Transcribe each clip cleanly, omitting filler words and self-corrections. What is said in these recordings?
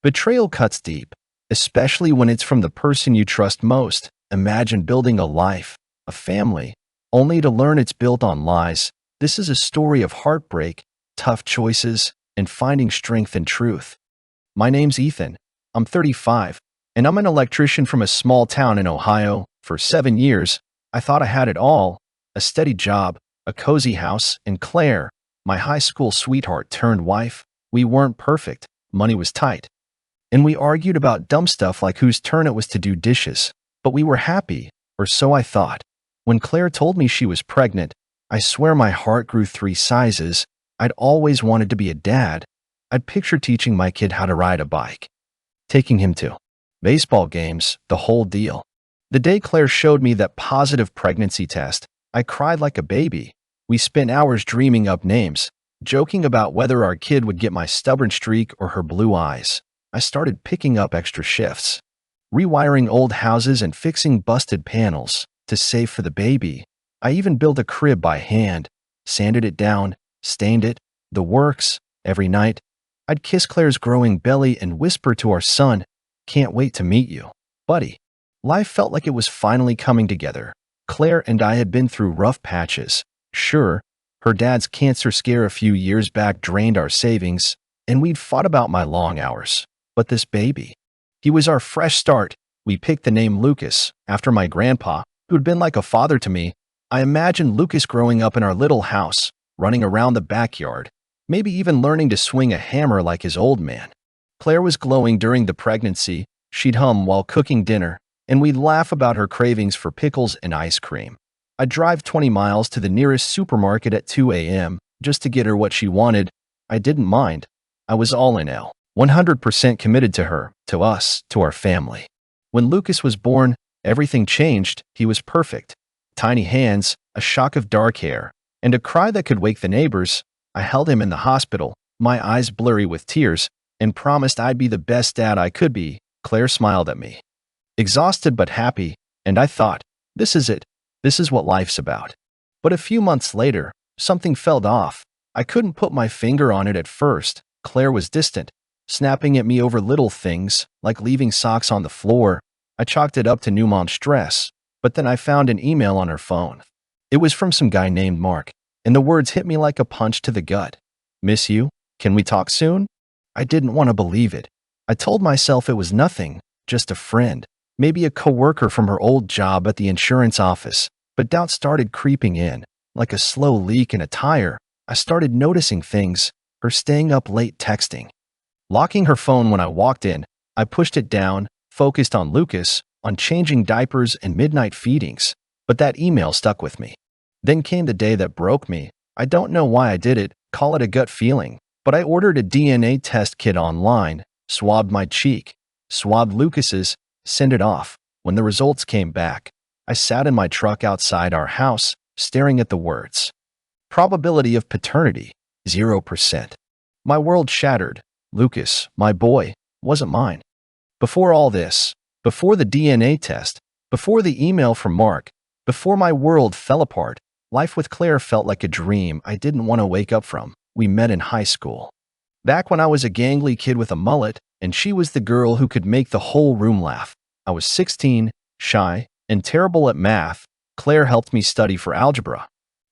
Betrayal cuts deep, especially when it's from the person you trust most. Imagine building a life, a family, only to learn it's built on lies. This is a story of heartbreak, tough choices, and finding strength in truth. My name's Ethan. I'm 35, and I'm an electrician from a small town in Ohio. For 7 years, I thought I had it all: a steady job, a cozy house, and Claire, my high school sweetheart turned wife. We weren't perfect, money was tight, and we argued about dumb stuff like whose turn it was to do dishes. But we were happy, or so I thought. When Claire told me she was pregnant, I swear my heart grew 3 sizes. I'd always wanted to be a dad. I'd picture teaching my kid how to ride a bike, taking him to baseball games, the whole deal. The day Claire showed me that positive pregnancy test, I cried like a baby. We spent hours dreaming up names, joking about whether our kid would get my stubborn streak or her blue eyes. I started picking up extra shifts, rewiring old houses and fixing busted panels to save for the baby. I even built a crib by hand, sanded it down, stained it, the works. Every night, I'd kiss Claire's growing belly and whisper to our son, "Can't wait to meet you, buddy." Life felt like it was finally coming together. Claire and I had been through rough patches. Sure, her dad's cancer scare a few years back drained our savings, and we'd fought about my long hours. But this baby, he was our fresh start. We picked the name Lucas after my grandpa, who'd been like a father to me. I imagined Lucas growing up in our little house, running around the backyard, maybe even learning to swing a hammer like his old man. Claire was glowing during the pregnancy. She'd hum while cooking dinner, and we'd laugh about her cravings for pickles and ice cream. I'd drive 20 miles to the nearest supermarket at 2 a.m. just to get her what she wanted. I didn't mind. I was all in L, 100% committed to her, to us, to our family. When Lucas was born, everything changed. He was perfect. Tiny hands, a shock of dark hair, and a cry that could wake the neighbors. I held him in the hospital, my eyes blurry with tears, and promised I'd be the best dad I could be. Claire smiled at me, exhausted but happy, and I thought, this is it. This is what life's about. But a few months later, something felt off. I couldn't put my finger on it at first. Claire was distant, snapping at me over little things, like leaving socks on the floor. I chalked it up to new mom stress, but then I found an email on her phone. It was from some guy named Mark, and the words hit me like a punch to the gut. "Miss you? Can we talk soon?" I didn't want to believe it. I told myself it was nothing, just a friend, maybe a coworker from her old job at the insurance office. But doubt started creeping in, like a slow leak in a tire. I started noticing things, her staying up late texting, locking her phone when I walked in. I pushed it down, focused on Lucas, on changing diapers and midnight feedings. But that email stuck with me. Then came the day that broke me. I don't know why I did it, call it a gut feeling, but I ordered a DNA test kit online, swabbed my cheek, swabbed Lucas's, sent it off. When the results came back, I sat in my truck outside our house, staring at the words. Probability of paternity, 0%. My world shattered. Lucas, my boy, wasn't mine. Before all this, before the DNA test, before the email from Mark, before my world fell apart, life with Claire felt like a dream I didn't want to wake up from. We met in high school, back when I was a gangly kid with a mullet, and she was the girl who could make the whole room laugh. I was 16, shy, and terrible at math. Claire helped me study for algebra,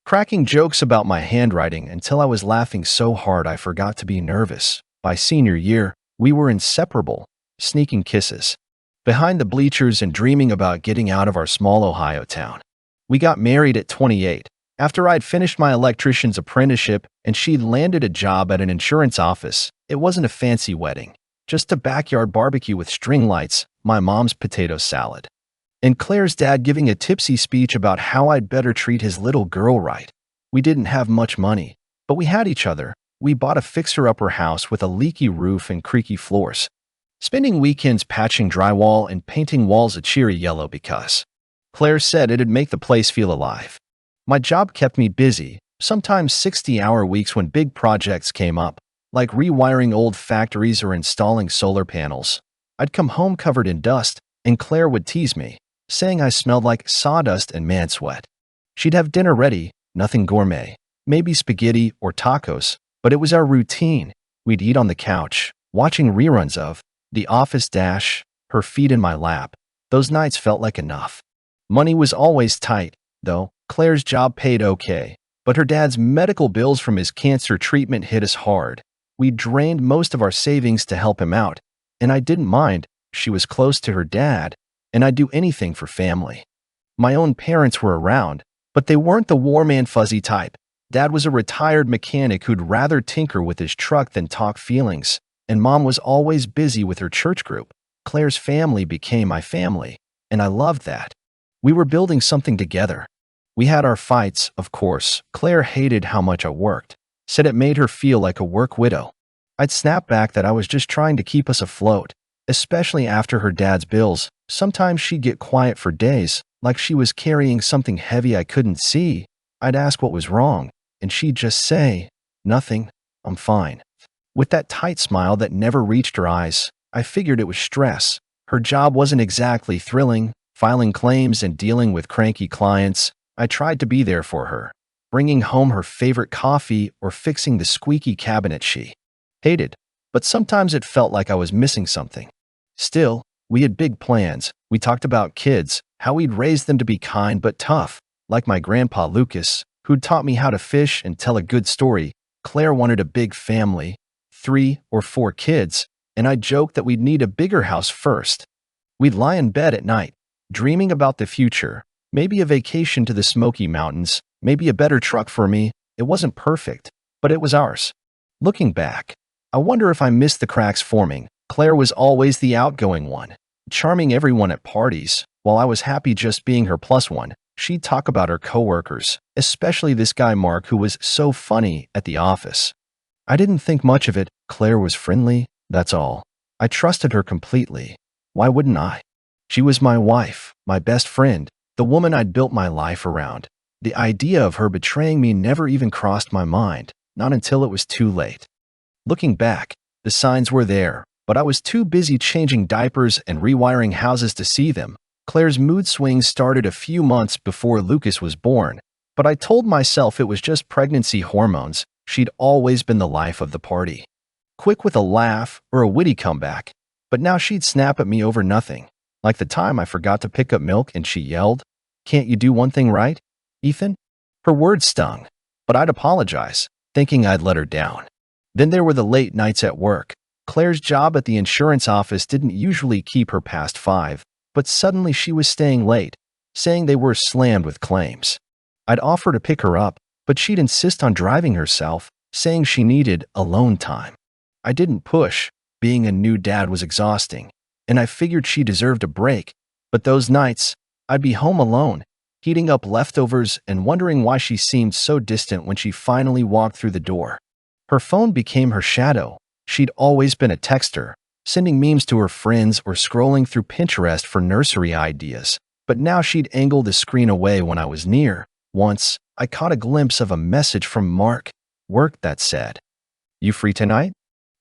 cracking jokes about my handwriting until I was laughing so hard I forgot to be nervous. By senior year, we were inseparable, sneaking kisses behind the bleachers and dreaming about getting out of our small Ohio town. We got married at 28, after I'd finished my electrician's apprenticeship and she'd landed a job at an insurance office. It wasn't a fancy wedding, just a backyard barbecue with string lights, my mom's potato salad, and Claire's dad giving a tipsy speech about how I'd better treat his little girl right. We didn't have much money, but we had each other. We bought a fixer-upper house with a leaky roof and creaky floors, spending weekends patching drywall and painting walls a cheery yellow because Claire said it'd make the place feel alive. My job kept me busy, sometimes 60-hour weeks when big projects came up, like rewiring old factories or installing solar panels. I'd come home covered in dust, and Claire would tease me, saying I smelled like sawdust and man sweat. She'd have dinner ready, nothing gourmet, maybe spaghetti or tacos, but it was our routine. We'd eat on the couch, watching reruns of The office dash, her feet in my lap. Those nights felt like enough. Money was always tight, though. Claire's job paid okay, but her dad's medical bills from his cancer treatment hit us hard. We drained most of our savings to help him out, and I didn't mind. She was close to her dad, and I'd do anything for family. My own parents were around, but they weren't the warm and fuzzy type. Dad was a retired mechanic who'd rather tinker with his truck than talk feelings, and Mom was always busy with her church group. Claire's family became my family, and I loved that. We were building something together. We had our fights, of course. Claire hated how much I worked, said it made her feel like a work widow. I'd snap back that I was just trying to keep us afloat, especially after her dad's bills. Sometimes she'd get quiet for days, like she was carrying something heavy I couldn't see. I'd ask what was wrong, and she'd just say, "Nothing, I'm fine." With that tight smile that never reached her eyes, I figured it was stress. Her job wasn't exactly thrilling, filing claims and dealing with cranky clients. I tried to be there for her, bringing home her favorite coffee or fixing the squeaky cabinet she hated, but sometimes it felt like I was missing something. Still, we had big plans. We talked about kids, how we'd raise them to be kind but tough, like my grandpa Lucas, who'd taught me how to fish and tell a good story. Claire wanted a big family, 3 or 4 kids, and I joked that we'd need a bigger house first. We'd lie in bed at night, dreaming about the future, maybe a vacation to the Smoky Mountains, maybe a better truck for me. It wasn't perfect, but it was ours. Looking back, I wonder if I missed the cracks forming. Claire was always the outgoing one, charming everyone at parties, while I was happy just being her plus one. She'd talk about her coworkers, especially this guy Mark who was so funny at the office. I didn't think much of it. Claire was friendly, that's all. I trusted her completely. Why wouldn't I? She was my wife, my best friend, the woman I'd built my life around. The idea of her betraying me never even crossed my mind, not until it was too late. Looking back, the signs were there, but I was too busy changing diapers and rewiring houses to see them. Claire's mood swings started a few months before Lucas was born, but I told myself it was just pregnancy hormones. She'd always been the life of the party. Quick with a laugh or a witty comeback, but now she'd snap at me over nothing. Like the time I forgot to pick up milk and she yelled, "Can't you do one thing right, Ethan?" Her words stung, but I'd apologize, thinking I'd let her down. Then there were the late nights at work. Claire's job at the insurance office didn't usually keep her past 5, but suddenly she was staying late, saying they were slammed with claims. I'd offer to pick her up, but she'd insist on driving herself, saying she needed alone time. I didn't push. Being a new dad was exhausting, and I figured she deserved a break. But those nights, I'd be home alone, heating up leftovers and wondering why she seemed so distant when she finally walked through the door. Her phone became her shadow. She'd always been a texter, sending memes to her friends or scrolling through Pinterest for nursery ideas. But now she'd angle the screen away when I was near. Once, I caught a glimpse of a message from Mark, work, that said, "You free tonight?"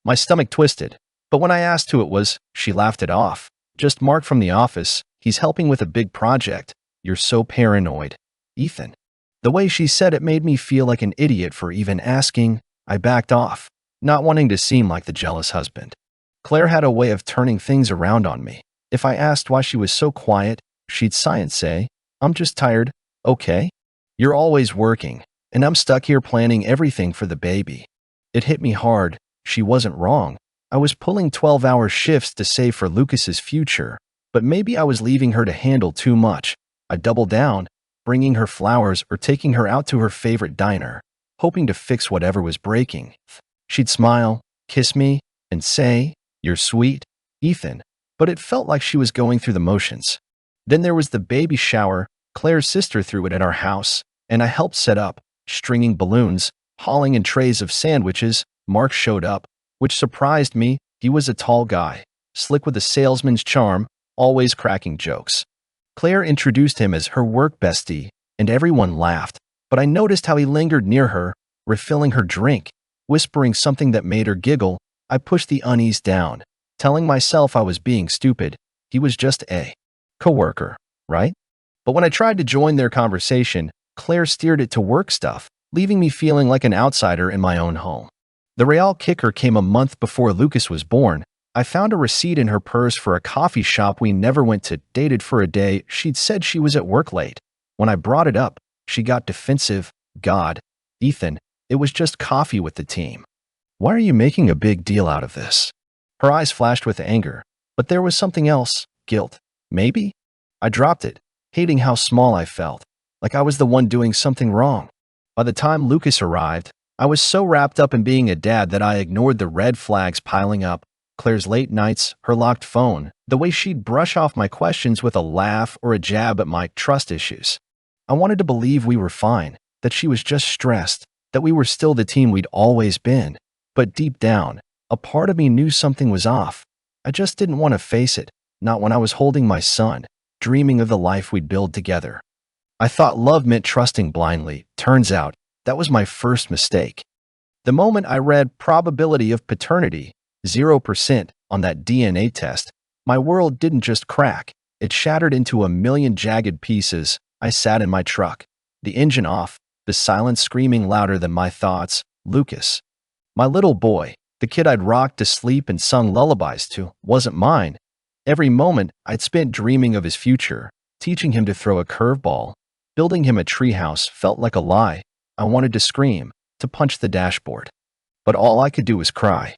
My stomach twisted, but when I asked who it was, she laughed it off. "Just Mark from the office. He's helping with a big project." "You're so paranoid, Ethan." The way she said it made me feel like an idiot for even asking. I backed off, not wanting to seem like the jealous husband. Claire had a way of turning things around on me. If I asked why she was so quiet, she'd sigh and say, "I'm just tired." "Okay. You're always working, and I'm stuck here planning everything for the baby." It hit me hard. She wasn't wrong. I was pulling 12-hour shifts to save for Lucas's future, but maybe I was leaving her to handle too much. I doubled down, bringing her flowers or taking her out to her favorite diner, hoping to fix whatever was breaking. She'd smile, kiss me, and say, "You're sweet, Ethan," but it felt like she was going through the motions. Then there was the baby shower. Claire's sister threw it at our house, and I helped set up, stringing balloons, hauling in trays of sandwiches. Mark showed up, which surprised me. He was a tall guy, slick with a salesman's charm, always cracking jokes. Claire introduced him as her work bestie, and everyone laughed, but I noticed how he lingered near her, refilling her drink, whispering something that made her giggle. I pushed the unease down, telling myself I was being stupid. He was just a coworker, right? But when I tried to join their conversation, Claire steered it to work stuff, leaving me feeling like an outsider in my own home. The real kicker came a month before Lucas was born. I found a receipt in her purse for a coffee shop we never went to, dated for a day. She'd said she was at work late. When I brought it up, she got defensive. God, Ethan, it was just coffee with the team. Why are you making a big deal out of this? Her eyes flashed with anger, but there was something else, guilt. Maybe? I dropped it, hating how small I felt, like I was the one doing something wrong. By the time Lucas arrived, I was so wrapped up in being a dad that I ignored the red flags piling up. Claire's late nights, her locked phone, the way she'd brush off my questions with a laugh or a jab at my trust issues. I wanted to believe we were fine, that she was just stressed, that we were still the team we'd always been. But deep down, a part of me knew something was off. I just didn't want to face it, not when I was holding my son, dreaming of the life we'd build together. I thought love meant trusting blindly. Turns out, that was my first mistake. The moment I read probability of paternity, 0% on that DNA test, my world didn't just crack. It shattered into a million jagged pieces. I sat in my truck, the engine off, the silence screaming louder than my thoughts. Lucas, my little boy, the kid I'd rocked to sleep and sung lullabies to, wasn't mine. Every moment I'd spent dreaming of his future, teaching him to throw a curveball, building him a treehouse felt like a lie. I wanted to scream, to punch the dashboard. But all I could do was cry.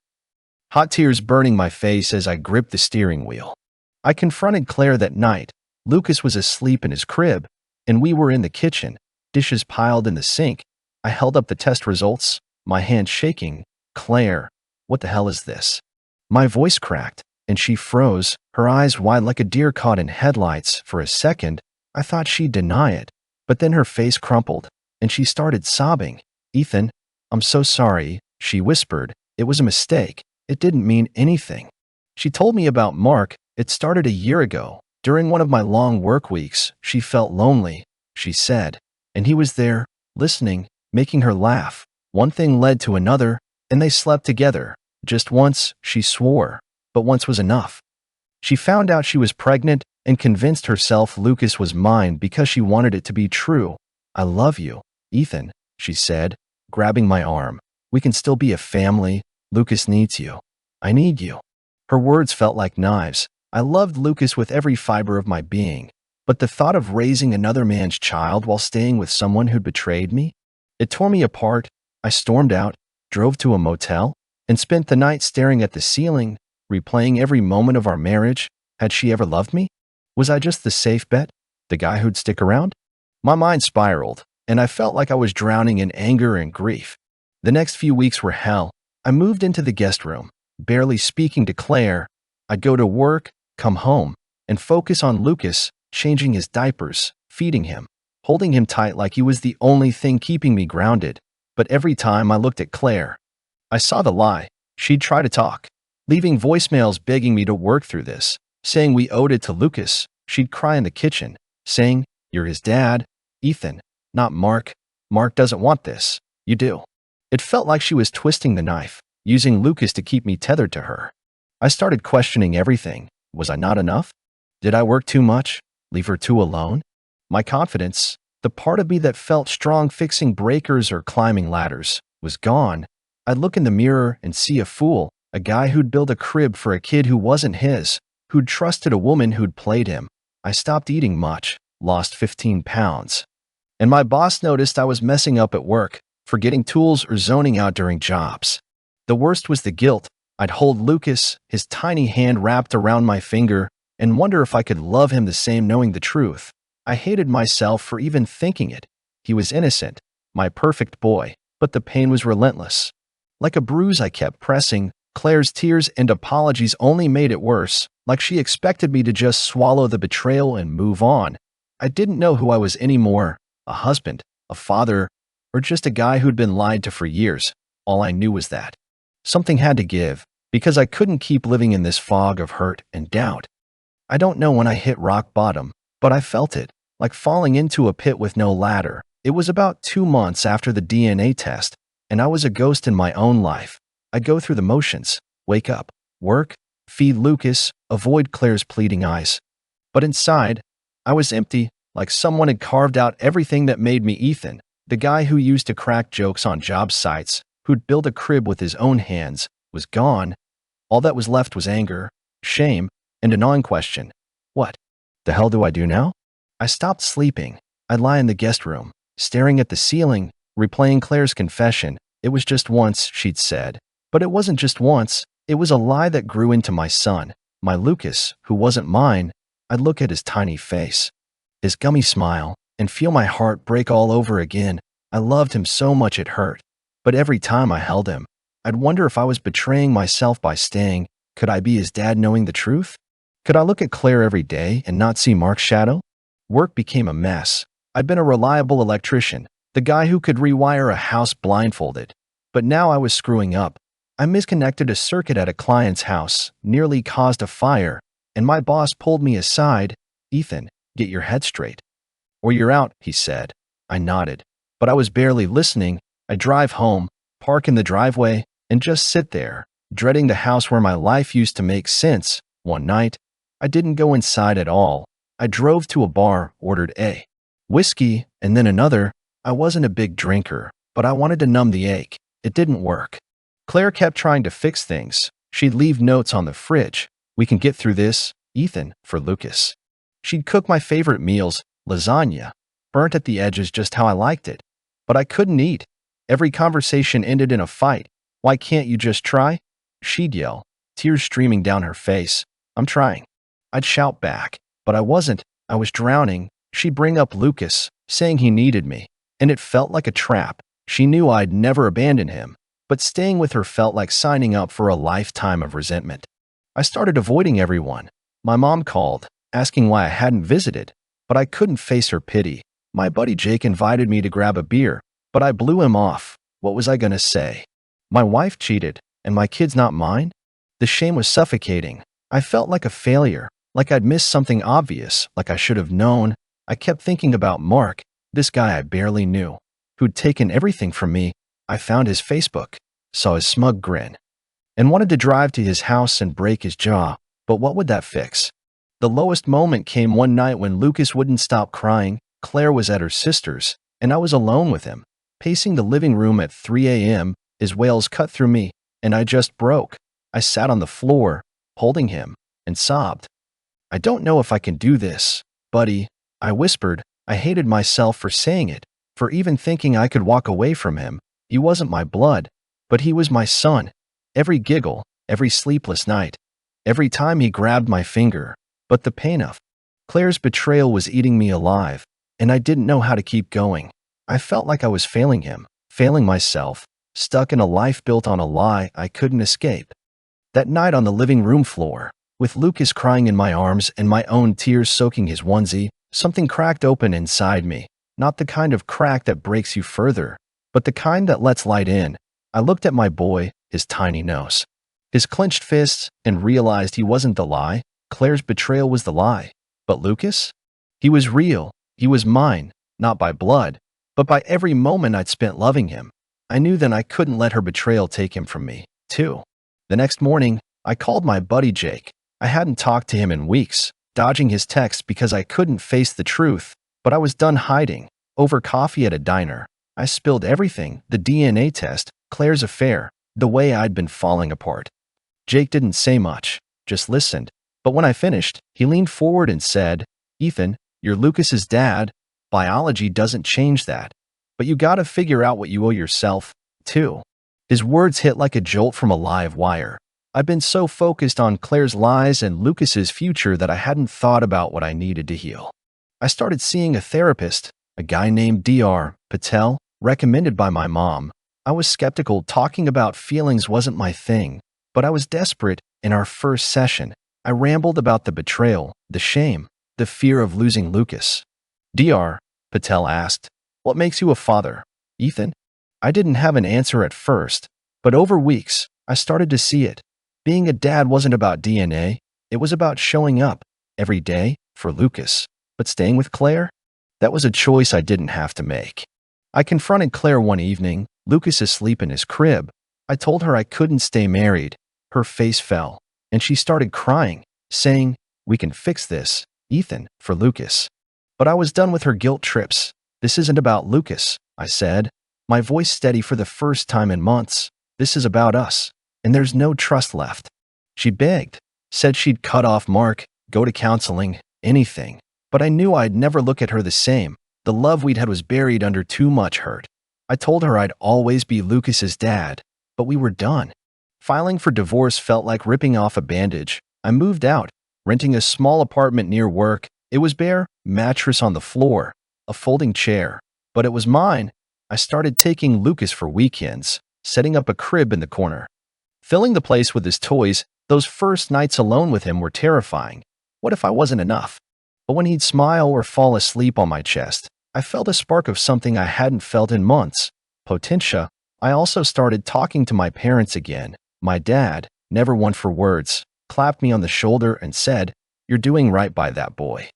Hot tears burning my face as I gripped the steering wheel. I confronted Claire that night. Lucas was asleep in his crib, and we were in the kitchen, dishes piled in the sink. I held up the test results, my hand shaking. Claire, what the hell is this? My voice cracked, and she froze, her eyes wide like a deer caught in headlights. For a second, I thought she'd deny it, but then her face crumpled, and she started sobbing. Ethan, I'm so sorry, she whispered. It was a mistake. It didn't mean anything. She told me about Mark. It started a year ago. During one of my long work weeks, she felt lonely, she said, and he was there, listening, making her laugh. One thing led to another, and they slept together. Just once, she swore, but once was enough. She found out she was pregnant and convinced herself Lucas was mine because she wanted it to be true. I love you, Ethan, she said, grabbing my arm. We can still be a family. Lucas needs you. I need you. Her words felt like knives. I loved Lucas with every fiber of my being, but the thought of raising another man's child while staying with someone who'd betrayed me, it tore me apart. I stormed out, drove to a motel, and spent the night staring at the ceiling, replaying every moment of our marriage. Had she ever loved me? Was I just the safe bet? The guy who'd stick around? My mind spiraled, and I felt like I was drowning in anger and grief. The next few weeks were hell. I moved into the guest room, barely speaking to Claire. I'd go to work, come home, and focus on Lucas, changing his diapers, feeding him, holding him tight like he was the only thing keeping me grounded. But every time I looked at Claire, I saw the lie. She'd try to talk, leaving voicemails begging me to work through this, saying we owed it to Lucas. She'd cry in the kitchen, saying, "You're his dad, Ethan, not Mark. Mark doesn't want this. You do." It felt like she was twisting the knife, using Lucas to keep me tethered to her. I started questioning everything. Was I not enough? Did I work too much? Leave her too alone? My confidence, the part of me that felt strong fixing breakers or climbing ladders, was gone. I'd look in the mirror and see a fool, a guy who'd built a crib for a kid who wasn't his, who'd trusted a woman who'd played him. I stopped eating much, lost 15 pounds. And my boss noticed I was messing up at work, forgetting tools or zoning out during jobs. The worst was the guilt. I'd hold Lucas, his tiny hand wrapped around my finger, and wonder if I could love him the same knowing the truth. I hated myself for even thinking it. He was innocent, my perfect boy, but the pain was relentless. Like a bruise I kept pressing, Claire's tears and apologies only made it worse, like she expected me to just swallow the betrayal and move on. I didn't know who I was anymore, a husband, a father, or just a guy who'd been lied to for years. All I knew was that something had to give, because I couldn't keep living in this fog of hurt and doubt. I don't know when I hit rock bottom, but I felt it, like falling into a pit with no ladder. It was about 2 months after the DNA test, and I was a ghost in my own life. I'd go through the motions, wake up, work, feed Lucas, avoid Claire's pleading eyes. But inside, I was empty, like someone had carved out everything that made me Ethan. The guy who used to crack jokes on job sites, who'd built a crib with his own hands, was gone. All that was left was anger, shame, and a gnawing question. What the hell do I do now? I stopped sleeping. I'd lie in the guest room, staring at the ceiling, replaying Claire's confession. It was just once, she'd said. But it wasn't just once. It was a lie that grew into my son, my Lucas, who wasn't mine. I'd look at his tiny face, his gummy smile, and feel my heart break all over again. I loved him so much it hurt. But every time I held him, I'd wonder if I was betraying myself by staying. Could I be his dad knowing the truth? Could I look at Claire every day and not see Mark's shadow? Work became a mess. I'd been a reliable electrician, the guy who could rewire a house blindfolded. But now I was screwing up. I misconnected a circuit at a client's house, nearly caused a fire, and my boss pulled me aside. "Ethan, get your head straight, or you're out," he said. I nodded, but I was barely listening. I drive home, park in the driveway, and just sit there, dreading the house where my life used to make sense. One night, I didn't go inside at all. I drove to a bar, ordered a whiskey, and then another. I wasn't a big drinker, but I wanted to numb the ache. It didn't work. Claire kept trying to fix things. She'd leave notes on the fridge. "We can get through this, Ethan," for Lucas. She'd cook my favorite meals, lasagna, burnt at the edges just how I liked it. But I couldn't eat. Every conversation ended in a fight. "Why can't you just try?" she'd yell, tears streaming down her face. "I'm trying." I'd shout back, but I wasn't. I was drowning. She'd bring up Lucas, saying he needed me, and it felt like a trap. She knew I'd never abandon him, but staying with her felt like signing up for a lifetime of resentment. I started avoiding everyone. My mom called, asking why I hadn't visited, but I couldn't face her pity. My buddy Jake invited me to grab a beer, but I blew him off. What was I gonna say? My wife cheated, and my kid's not mine? The shame was suffocating. I felt like a failure, like I'd missed something obvious, like I should have known. I kept thinking about Mark, this guy I barely knew, who'd taken everything from me. I found his Facebook, saw his smug grin, and wanted to drive to his house and break his jaw. But what would that fix? The lowest moment came one night when Lucas wouldn't stop crying. Claire was at her sister's, and I was alone with him, pacing the living room at 3 a.m. His wails cut through me, and I just broke. I sat on the floor, holding him, and sobbed. "I don't know if I can do this, buddy," I whispered. I hated myself for saying it, for even thinking I could walk away from him. He wasn't my blood, but he was my son. Every giggle, every sleepless night, every time he grabbed my finger. But the pain of Claire's betrayal was eating me alive, and I didn't know how to keep going. I felt like I was failing him, failing myself, stuck in a life built on a lie I couldn't escape. That night on the living room floor, with Lucas crying in my arms and my own tears soaking his onesie, something cracked open inside me. Not the kind of crack that breaks you further, but the kind that lets light in. I looked at my boy, his tiny nose, his clenched fists, and realized he wasn't the lie. Claire's betrayal was the lie. But Lucas? He was real. He was mine, not by blood, but by every moment I'd spent loving him. I knew then I couldn't let her betrayal take him from me, too. The next morning, I called my buddy Jake. I hadn't talked to him in weeks, dodging his texts because I couldn't face the truth, but I was done hiding. Over coffee at a diner, I spilled everything: the DNA test, Claire's affair, the way I'd been falling apart. Jake didn't say much, just listened. But when I finished, he leaned forward and said, "Ethan, you're Lucas's dad. Biology doesn't change that. But you gotta figure out what you owe yourself, too." His words hit like a jolt from a live wire. I'd been so focused on Claire's lies and Lucas's future that I hadn't thought about what I needed to heal. I started seeing a therapist, a guy named Dr. Patel, recommended by my mom. I was skeptical. Talking about feelings wasn't my thing, but I was desperate. In our first session, I rambled about the betrayal, the shame, the fear of losing Lucas. "Dr. Patel asked, what makes you a father, Ethan?" I didn't have an answer at first, but over weeks, I started to see it. Being a dad wasn't about DNA. It was about showing up every day for Lucas. But staying with Claire? That was a choice I didn't have to make. I confronted Claire one evening, Lucas asleep in his crib. I told her I couldn't stay married. Her face fell, and she started crying, saying, "We can fix this, Ethan, for Lucas." But I was done with her guilt trips. "This isn't about Lucas," I said, my voice steady for the first time in months. "This is about us, and there's no trust left." She begged, said she'd cut off Mark, go to counseling, anything. But I knew I'd never look at her the same. The love we'd had was buried under too much hurt. I told her I'd always be Lucas's dad, but we were done. Filing for divorce felt like ripping off a bandage. I moved out, renting a small apartment near work. It was bare, mattress on the floor, a folding chair, but it was mine. I started taking Lucas for weekends, setting up a crib in the corner, filling the place with his toys. Those first nights alone with him were terrifying. What if I wasn't enough? But when he'd smile or fall asleep on my chest, I felt a spark of something I hadn't felt in months. Potentia. I also started talking to my parents again. My dad, never one for words, clapped me on the shoulder and said, "You're doing right by that boy.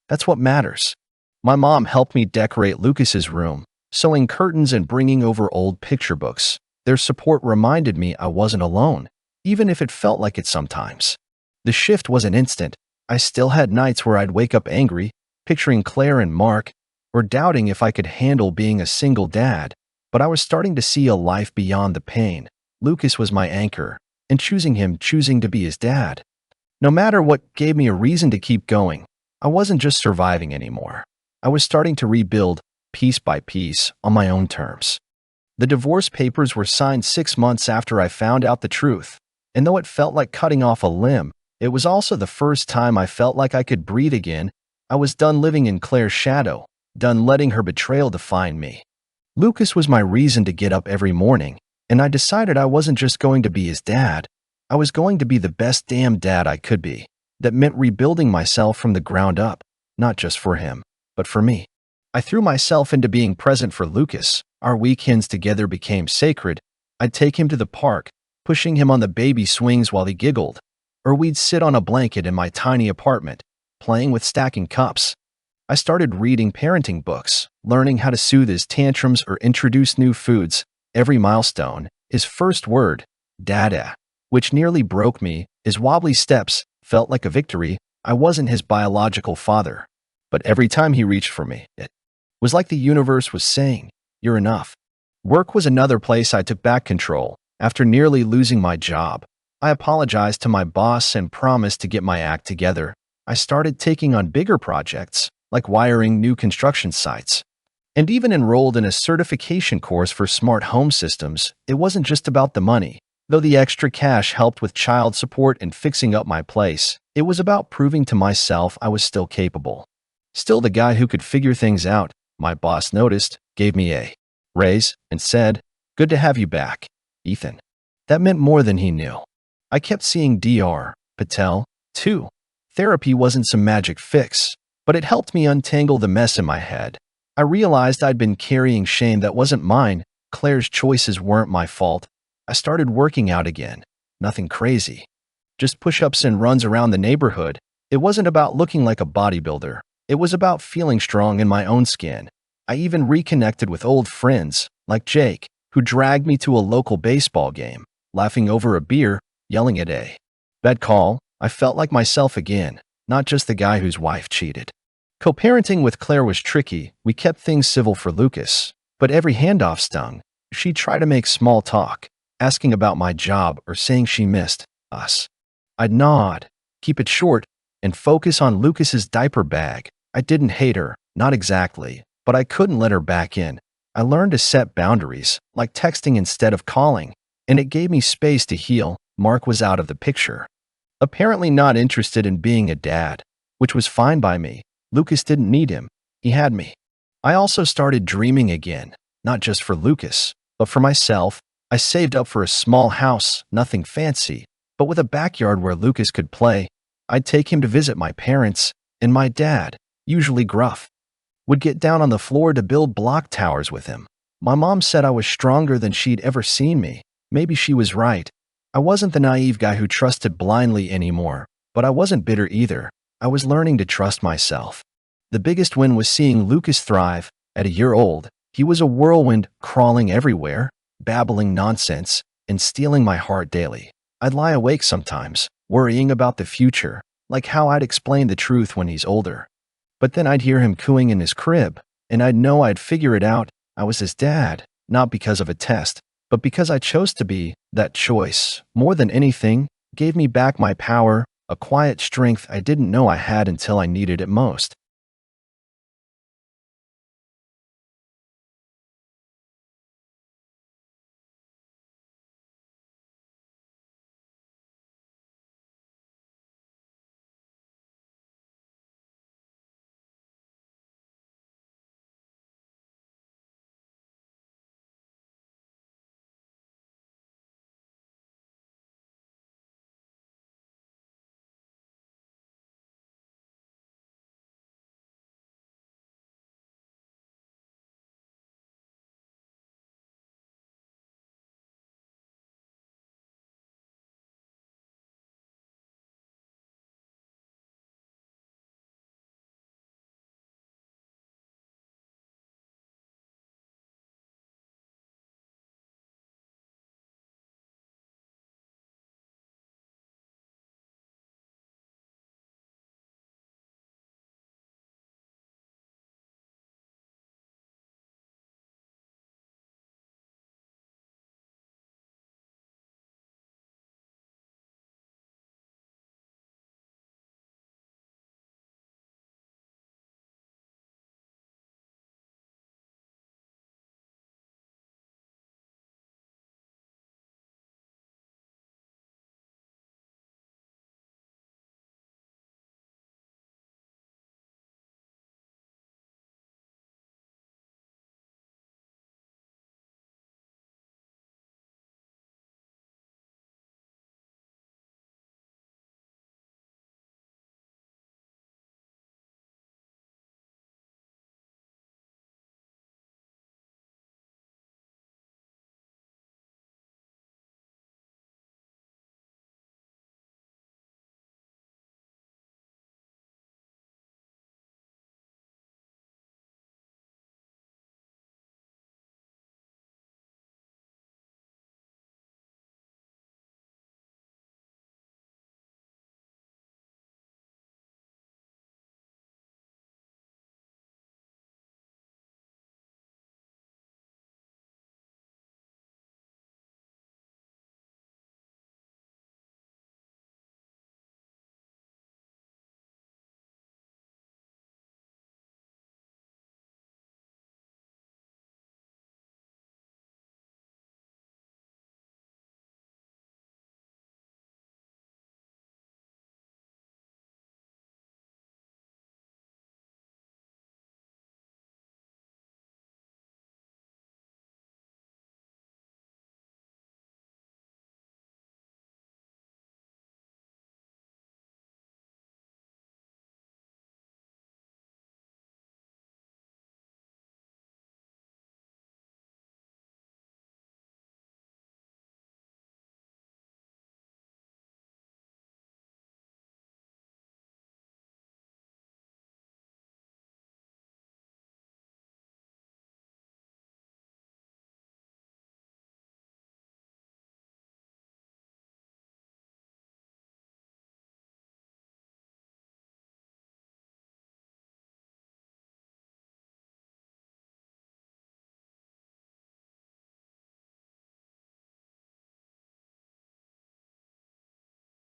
That's what matters." My mom helped me decorate Lucas's room, sewing curtains and bringing over old picture books. Their support reminded me I wasn't alone, even if it felt like it sometimes. The shift wasn't instant. I still had nights where I'd wake up angry, picturing Claire and Mark, or doubting if I could handle being a single dad. But I was starting to see a life beyond the pain. Lucas was my anchor, and choosing to be his dad. No matter what gave me a reason to keep going, I wasn't just surviving anymore. I was starting to rebuild, piece by piece, on my own terms. The divorce papers were signed 6 months after I found out the truth, and though it felt like cutting off a limb, it was also the first time I felt like I could breathe again. I was done living in Claire's shadow, done letting her betrayal define me. Lucas was my reason to get up every morning, and I decided I wasn't just going to be his dad. I was going to be the best damn dad I could be. That meant rebuilding myself from the ground up, not just for him, but for me. I threw myself into being present for Lucas. Our weekends together became sacred. I'd take him to the park, pushing him on the baby swings while he giggled, or we'd sit on a blanket in my tiny apartment, playing with stacking cups. I started reading parenting books, learning how to soothe his tantrums or introduce new foods. Every milestone, his first word, "Dada," which nearly broke me, his wobbly steps, felt like a victory. I wasn't his biological father, but every time he reached for me, it was like the universe was saying, "You're enough." Work was another place I took back control. After nearly losing my job, I apologized to my boss and promised to get my act together. I started taking on bigger projects, like wiring new construction sites, and even enrolled in a certification course for smart home systems. It wasn't just about the money, though the extra cash helped with child support and fixing up my place. It was about proving to myself I was still capable, still the guy who could figure things out. My boss noticed, gave me a raise, and said, "Good to have you back, Ethan." That meant more than he knew. I kept seeing Dr. Patel, too. Therapy wasn't some magic fix, but it helped me untangle the mess in my head. I realized I'd been carrying shame that wasn't mine. Claire's choices weren't my fault. I started working out again. Nothing crazy. Just push-ups and runs around the neighborhood. It wasn't about looking like a bodybuilder. It was about feeling strong in my own skin. I even reconnected with old friends, like Jake, who dragged me to a local baseball game, laughing over a beer, yelling at a bad call. I felt like myself again, not just the guy whose wife cheated. Co-parenting with Claire was tricky. We kept things civil for Lucas, but every handoff stung. She'd try to make small talk, asking about my job or saying she missed us. I'd nod, keep it short, and focus on Lucas's diaper bag. I didn't hate her, not exactly, but I couldn't let her back in. I learned to set boundaries, like texting instead of calling, and it gave me space to heal. Mark was out of the picture, apparently not interested in being a dad, which was fine by me. Lucas didn't need him. He had me. I also started dreaming again, not just for Lucas, but for myself. I saved up for a small house, nothing fancy, but with a backyard where Lucas could play. I'd take him to visit my parents, and my dad, usually gruff, would get down on the floor to build block towers with him. My mom said I was stronger than she'd ever seen me. Maybe she was right. I wasn't the naive guy who trusted blindly anymore, but I wasn't bitter either. I was learning to trust myself. The biggest win was seeing Lucas thrive. At a year old, he was a whirlwind, crawling everywhere, babbling nonsense, and stealing my heart daily. I'd lie awake sometimes, worrying about the future, like how I'd explain the truth when he's older. But then I'd hear him cooing in his crib, and I'd know I'd figure it out. I was his dad, not because of a test, but because I chose to be. That choice, more than anything, gave me back my power, a quiet strength I didn't know I had until I needed it most.